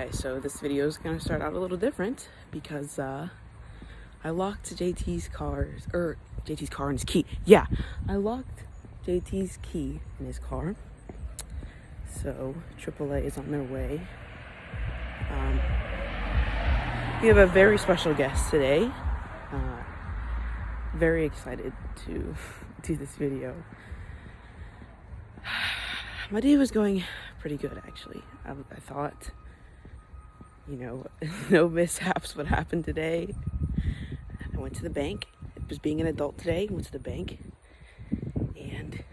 Alright, so this video is going to start out a little different because I locked JT's car in his key. Yeah, I locked JT's key in his car. So AAA is on their way. We have a very special guest today. Very excited to do this video. My day was going pretty good, actually. I thought, no mishaps would happen today. I went to the bank. It was being an adult today. Went to the bank and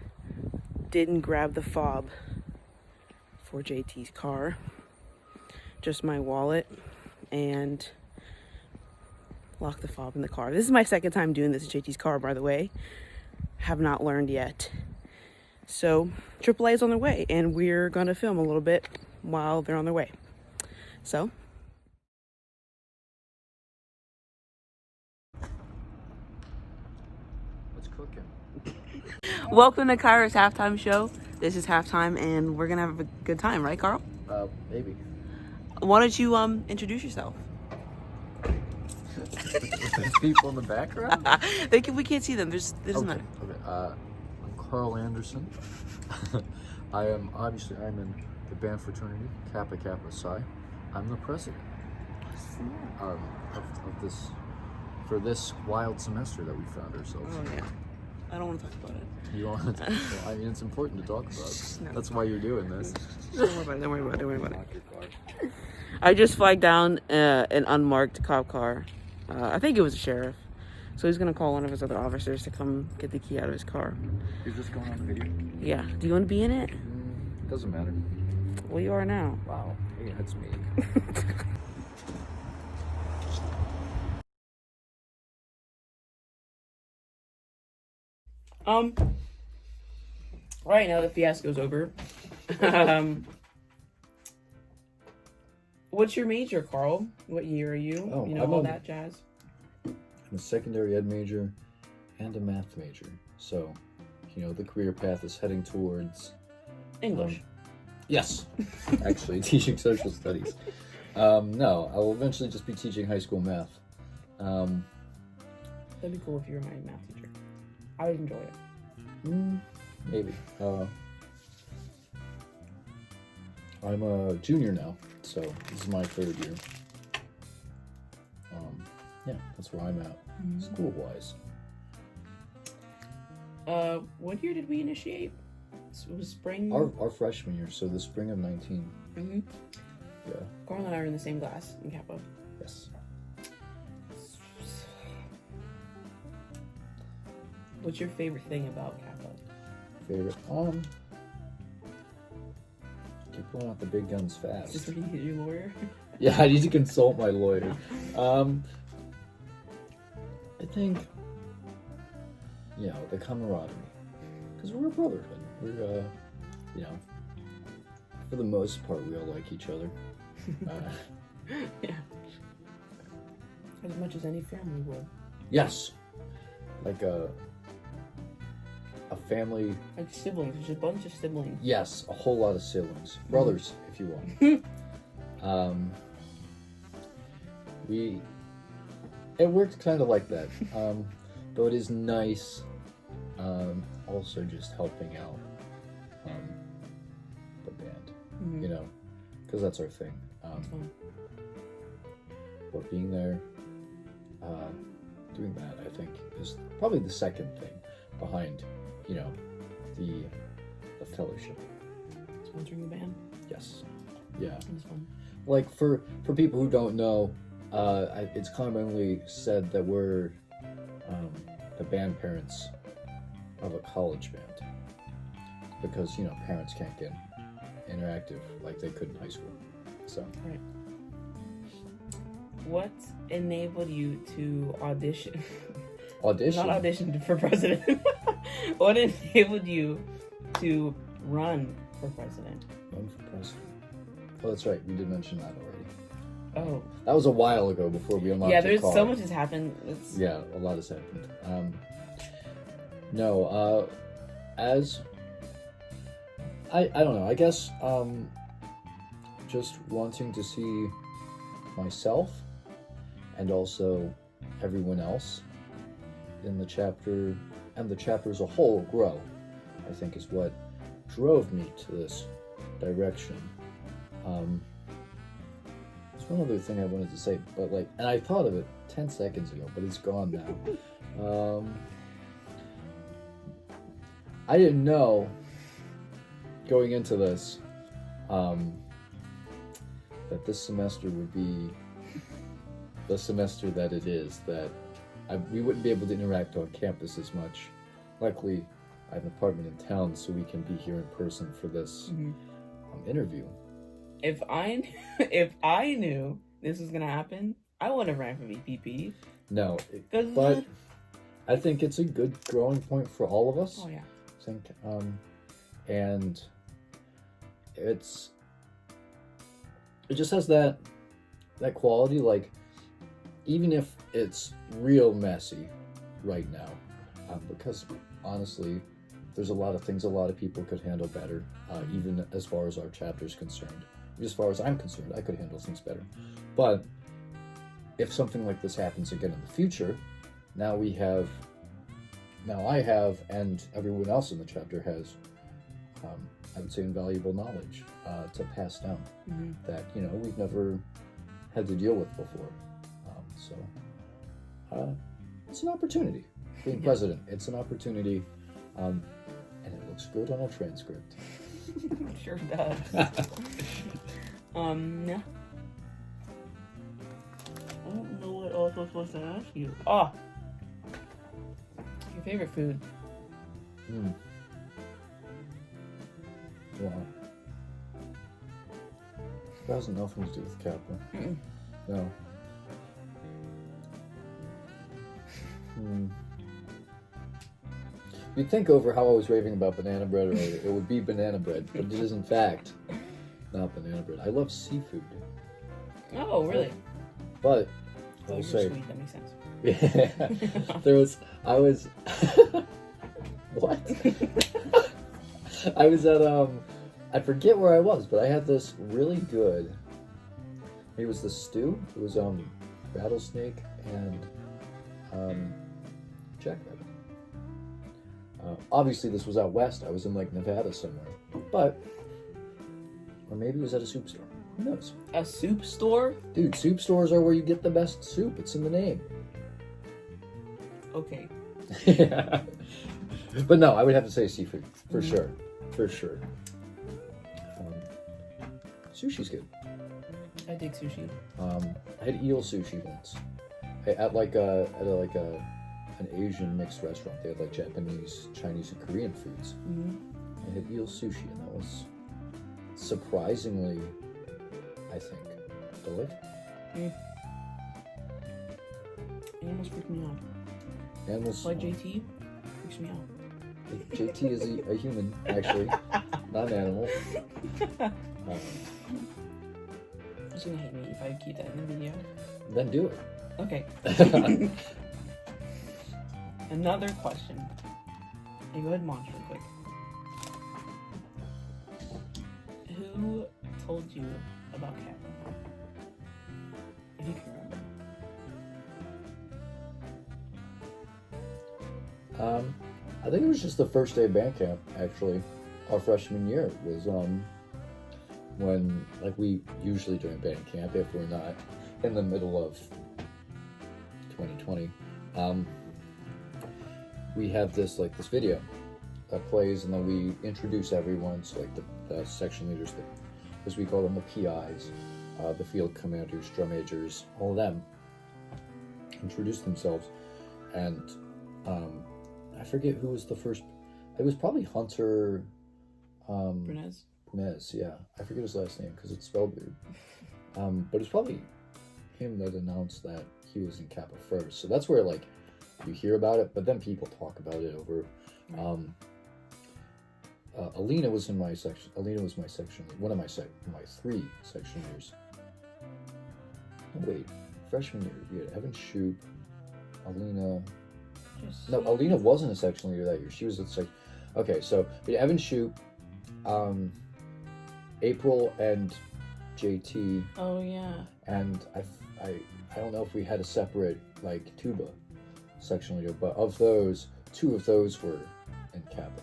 didn't grab the fob for JT's car. Just my wallet, and locked the fob in the car. This is my second time doing this in JT's car, by the way. Have not learned yet. So AAA is on their way, and we're gonna film a little bit while they're on their way. So what's cooking? welcome to Kyra's halftime show. This is halftime, and we're gonna have a good time, right, Carl? Maybe. Why don't you introduce yourself? There's people in the background? We can't see them. There's none. Okay. I'm Carl Anderson. I'm in the band fraternity, KKPsi. I'm the president of this, for this wild semester that we found ourselves. Oh yeah. I don't want to talk about it. You don't want to, well, I mean, it's important to talk about. No. That's why you're doing this. Don't worry about it. Lock your car. I just flagged down an unmarked cop car. I think it was a sheriff. So he's gonna call one of his other officers to come get the key out of his car. Is this going on video? Yeah. Do you want to be in it? Doesn't matter. Well, you are now. Wow. Hey, that's me. Right now the fiasco's over. What's your major, Carl? What year are you? Oh, all I'm that jazz. I'm a secondary ed major and a math major. So, the career path is heading towards English. Yes, actually, teaching social studies. No, I will eventually just be teaching high school math. That'd be cool if you were my math teacher. I would enjoy it. Maybe. I'm a junior now, so this is my third year. Yeah, that's where I'm at, school-wise. What year did we initiate? It was spring? Our freshman year, so the spring of 19. Mm-hmm. Yeah. Carl and I are in the same class in Kappa. Yes. What's your favorite thing about Kappa? Favorite? Keep pulling out the big guns fast. Just because you're a lawyer? Yeah, I need to consult my lawyer. I think, the camaraderie. Because we're a brotherhood. We're, for the most part, we all like each other. Yeah. As much as any family would. Yes. Like a family. Like siblings. There's a bunch of siblings. Yes, a whole lot of siblings. Brothers, if you want. It works kind of like that. Though it is nice, also just helping out the band, because that's our thing. But being there, doing that, I think, is probably the second thing behind, the fellowship. Sponsoring the band? Yes. Yeah. It's fun. Like, for people who don't know, it's commonly said that we're the band parents of a college band, because parents can't get interactive like they could in high school. So right. What enabled you to audition? Audition? Not audition for president. What enabled you to run for president? Run for president. Oh, that's right. We did mention that already. Oh. That was a while ago before we unlocked Yeah, your there's car. so much has happened. Yeah, a lot has happened. No, as I don't know. I guess just wanting to see myself and also everyone else in the chapter and the chapter as a whole grow, I think, is what drove me to this direction. There's one other thing I wanted to say, but and I thought of it 10 seconds ago, but it's gone now. I didn't know going into this that this semester would be the semester that it is, that we wouldn't be able to interact on campus as much. Luckily, I have an apartment in town, so we can be here in person for this interview. If I knew this was gonna happen, I wouldn't have ran for VPP. No, but I think it's a good growing point for all of us. Oh yeah. I think, and it just has that quality. Like, even if it's real messy right now, because honestly, there's a lot of things a lot of people could handle better. Even as far as our chapter is concerned, as far as I'm concerned, I could handle things better. But if something like this happens again in the future, now I have, and everyone else in the chapter has, I would say, invaluable knowledge to pass down that we've never had to deal with before. So it's an opportunity. Being president, it's an opportunity, and it looks good on a transcript. Sure does. Yeah. I don't know what else I was supposed to ask you. Oh, your favorite food? Wow. That has nothing to do with Kappa. No. You'd think over how I was raving about banana bread earlier, it would be banana bread, but it is in fact not banana bread. I love seafood. Oh, really? But Oh, I'll you're say, sweet. That makes sense. Yeah, what? I was at I forget where I was, but I had this really good. It was the stew. It was rattlesnake and jackrabbit. Obviously, this was out west. I was in Nevada somewhere, or maybe it was at a soup store. Who knows? A soup store? Dude, soup stores are where you get the best soup. It's in the name. Okay. Yeah. But no, I would have to say seafood for sure. For sure. Sushi's good. I dig sushi. I had eel sushi once at an Asian mixed restaurant. They had Japanese, Chinese, and Korean foods. I had eel sushi, and that was surprisingly, I think, delicious. Animals freak me out. Animals. Like JT freaks me out. JT is a human, actually, not an animal. He's gonna hate me if I keep that in the video. Then do it. Okay. Another question. Hey, go ahead and launch real quick. Who told you about Kappa? If you can remember. I think it was just the first day of band camp, actually. Our freshman year was when, we usually during band camp, if we're not in the middle of 2020, we have this video that plays, and then we introduce everyone, so the section leaders, as we call them, the PIs, the field commanders, drum majors, all of them introduce themselves, and I forget who was the first. It was probably Hunter Brunez, yeah. I forget his last name because it's spelled weird. But it's probably him that announced that he was in Kappa first. So that's where you hear about it, but then people talk about it over. Alina was in my section. Alina was my section. One of my 3 section leaders. Oh, wait, freshman year we had Evan Shoup, Alina. No, Alina wasn't a section leader that year. She was a section. Okay, so we had Evan Shoup, April, and JT, Oh yeah. and I don't know if we had a separate like tuba section leader, but of those, 2 of those were in Kappa,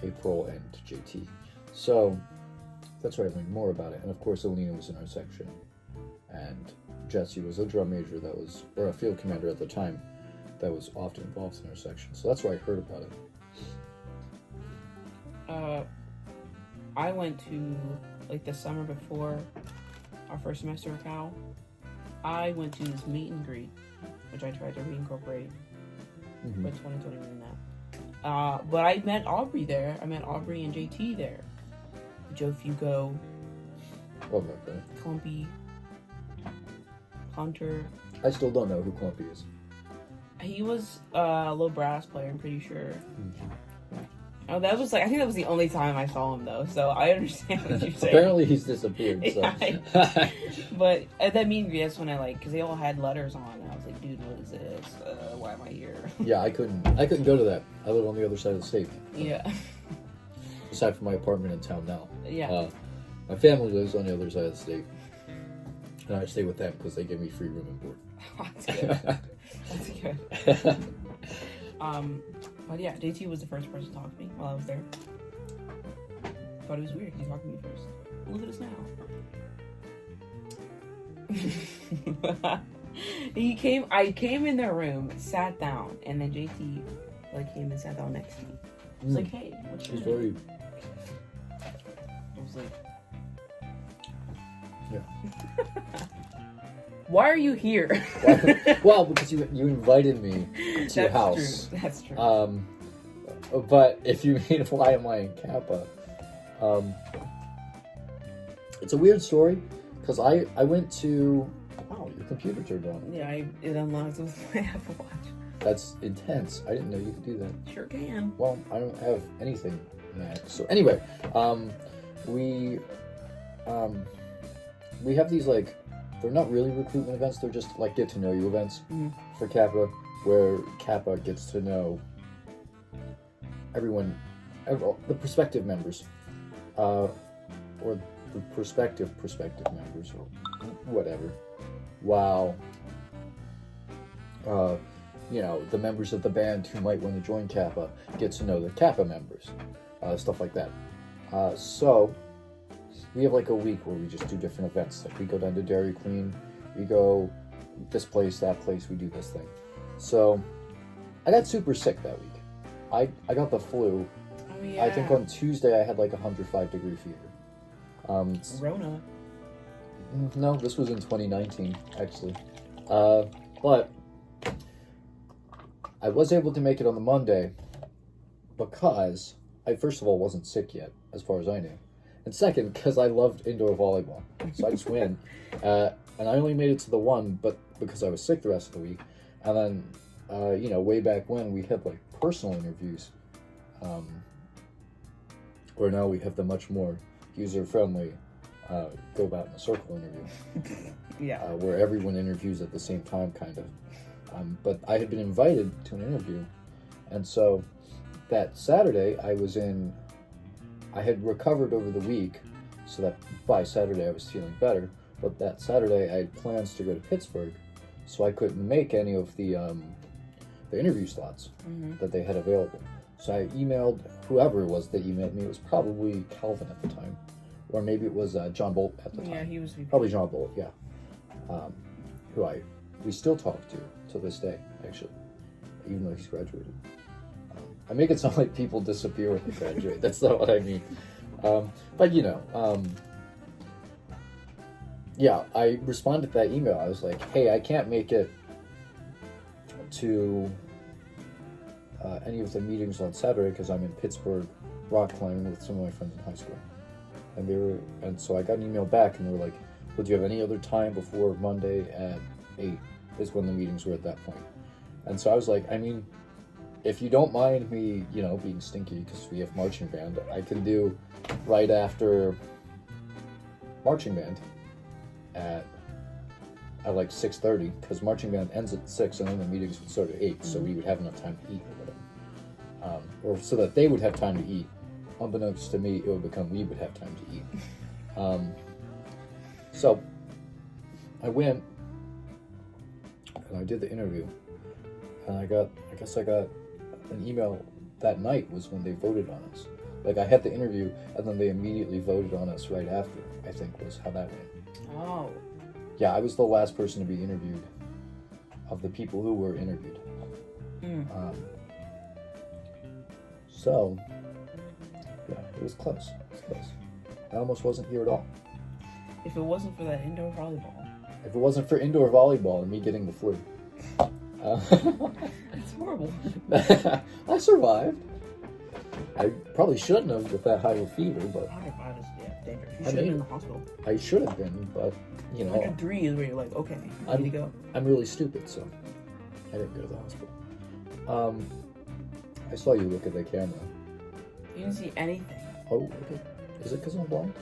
April and JT. So that's where I learned more about it. And of course, Alina was in our section, and Jesse was a drum major or a field commander at the time, that was often involved in our section. So that's where I heard about it. I went to, like, the summer before our first semester of Cal. I went to this meet and greet, which I tried to reincorporate with 2020 and that. But I met Aubrey there. I met Aubrey and JT there. Joe Fugo, Love that guy. Clumpy, Hunter. I still don't know who Clumpy is. He was a low brass player, I'm pretty sure. Oh, that was I think that was the only time I saw him though, so I understand what you're saying. Apparently he's disappeared, so. Yeah, but at that meet and greet, that's when I because they all had letters on, and I was like, dude, what is this? Why am I here? Yeah, I couldn't go to that. I live on the other side of the state. Yeah. Aside from my apartment in town now. Yeah. My family lives on the other side of the state. And I stay with them because they give me free room and board. That's good. That's good. But yeah, JT was the first person to talk to me while I was there. Thought it was weird. He talked to me first. Look at us now. I came in their room, sat down, and then JT came and sat down next to me. I was like, hey, what's your name? I was like, yeah. Why are you here? Well, because you invited me to your house. True. That's true. But if you mean why am I in Kappa, it's a weird story because I went to. Wow, your computer turned on. Yeah, it unlocked with my Apple Watch. That's intense. I didn't know you could do that. Sure can. Well, I don't have anything Mac. So anyway, we have these they're not really recruitment events. They're just get to know you events for Kappa, where Kappa gets to know everyone, the prospective members, or the prospective members, or whatever. While the members of the band who might want to join Kappa get to know the Kappa members, stuff like that. So we have a week where we just do different events. We go down to Dairy Queen, we go this place, that place, we do this thing. So I got super sick that week. I got the flu. Oh, yeah. I think on Tuesday I had 105-degree fever. Rona. No, this was in 2019 actually. But I was able to make it on the Monday because I first of all wasn't sick yet, as far as I knew. And second, because I loved indoor volleyball. So I just went. And I only made it to the one, but because I was sick the rest of the week. And then, way back when, we had, personal interviews. Where now we have the much more user-friendly go about in a circle interview. Yeah. Where everyone interviews at the same time, kind of. But I had been invited to an interview. And so that Saturday, I had recovered over the week, so that by Saturday I was feeling better. But that Saturday I had plans to go to Pittsburgh, so I couldn't make any of the interview slots that they had available. So I emailed whoever it was that emailed me. It was probably Calvin at the time, or maybe it was John Bolt at the time. Yeah, he was VP. Probably John Bolt, yeah. Who we still talk to this day, actually, even though he's graduated. I make it sound like people disappear when they graduate. That's not what I mean. But yeah, I responded to that email. I was like, hey, I can't make it to any of the meetings on Saturday because I'm in Pittsburgh rock climbing with some of my friends in high school. And so I got an email back and they were like, well, do you have any other time before Monday at 8 is when the meetings were at that point. And so I was like, if you don't mind me, being stinky because we have marching band, I can do right after marching band at 6:30 because marching band ends at 6 and then the meetings would start at 8, so we would have enough time to eat or whatever, or so that they would have time to eat. Unbeknownst to me, it would become we would have time to eat. So I went and I did the interview, and I guess I got an email that night was when they voted on us. Like, I had the interview, and then they immediately voted on us right after, I think was how that went. Oh. Yeah, I was the last person to be interviewed of the people who were interviewed. So, yeah, it was close. It was close. I almost wasn't here at all. If it wasn't for that indoor volleyball. If it wasn't for indoor volleyball and me getting the flu. It's horrible. I survived. I probably shouldn't have with that high of a fever, but 105 is dangerous. You should have been in the hospital. I should have been, but, you know. 103 is where you're like, okay, I need to go. I'm really stupid, so I didn't go to the hospital. I saw you look at the camera. You didn't see anything. Oh, okay. Is it because I'm blind?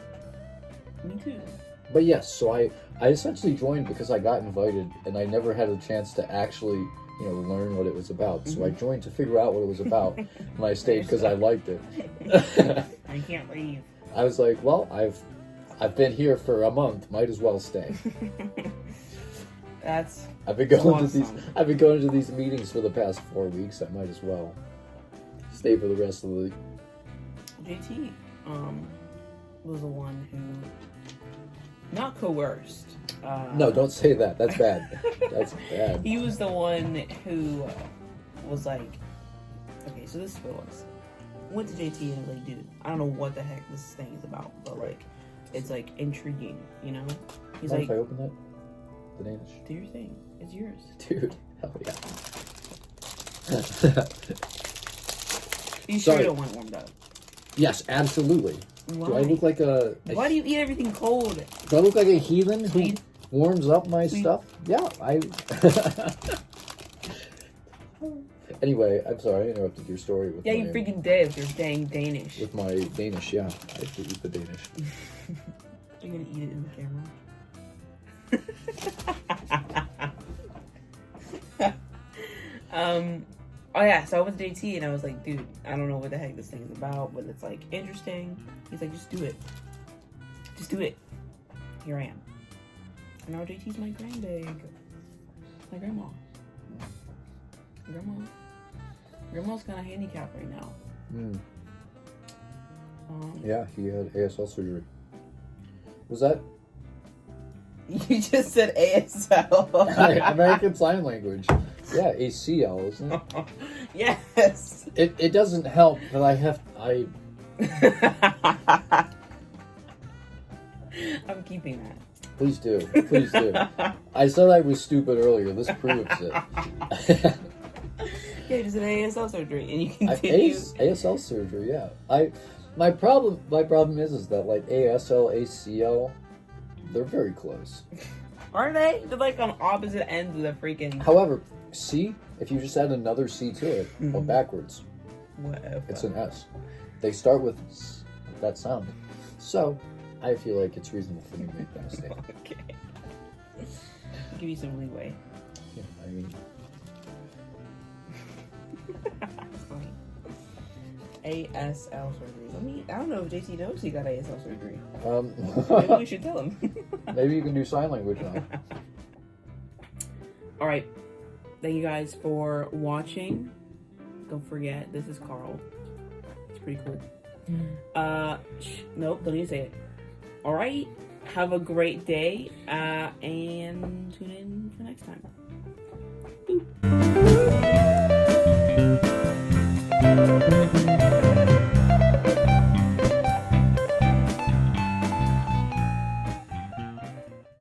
Me too. But yes, so I essentially joined because I got invited, and I never had a chance to actually, learn what it was about. So I joined to figure out what it was about, and I stayed because I liked it. I can't leave. I was like, well, I've been here for a month, might as well stay. I've been going to these meetings for the past 4 weeks. I might as well stay for the rest of the week. JT was the one who, not coerced. No, don't say that. That's bad. That's bad. He was the one who was like, okay, so this is what it was. Went to JT and was like, dude, I don't know what the heck this thing is about, but like, it's like intriguing, you know? He's Mind like, if I open that? The Danish? do your thing. It's yours. Dude, hell yeah. You sure you don't want it warmed up? Yes, absolutely. Why? Do I look like a Why do you eat everything cold? Do I look like a heathen who Sweet. warms up my Sweet. stuff? Yeah, Anyway, I'm sorry I interrupted your story with Yeah, you freaking did with your dang Danish. with my Danish. Yeah, I have to eat the Danish. You're gonna eat it in the camera. Oh yeah, so I went to JT and I was like, dude, I don't know what the heck this thing is about, but it's like interesting. He's like, just do it. Just do it. Here I am. And now JT's my grandbag. My grandma. Grandma's kind of handicapped right now. Yeah, he had ASL surgery. Was that You just said ASL. American Sign Language? Yeah, ACL, isn't it? Yes. It doesn't help that I'm keeping that. Please do. Please do. I said I was stupid earlier. This proves it. Yeah, just an ASL surgery, and you continue. ASL surgery, yeah. My problem is that like ASL, ACL, they're very close. Aren't they? They're like on opposite ends of the freaking. However, C, if you just add another C to it, or backwards, Whatever. it's an S. They start with that sound. So, I feel like it's reasonable for me to make that mistake. Okay. Give you some leeway. Yeah, I mean, That's funny. ASL surgery. I don't know if JT knows he got ASL surgery. Maybe we should tell him. maybe you can do sign language now. All right. Thank you guys for watching. Don't forget, this is Carl. It's pretty cool. Nope, don't need to say it. All right. Have a great day, and tune in for next time. Boop.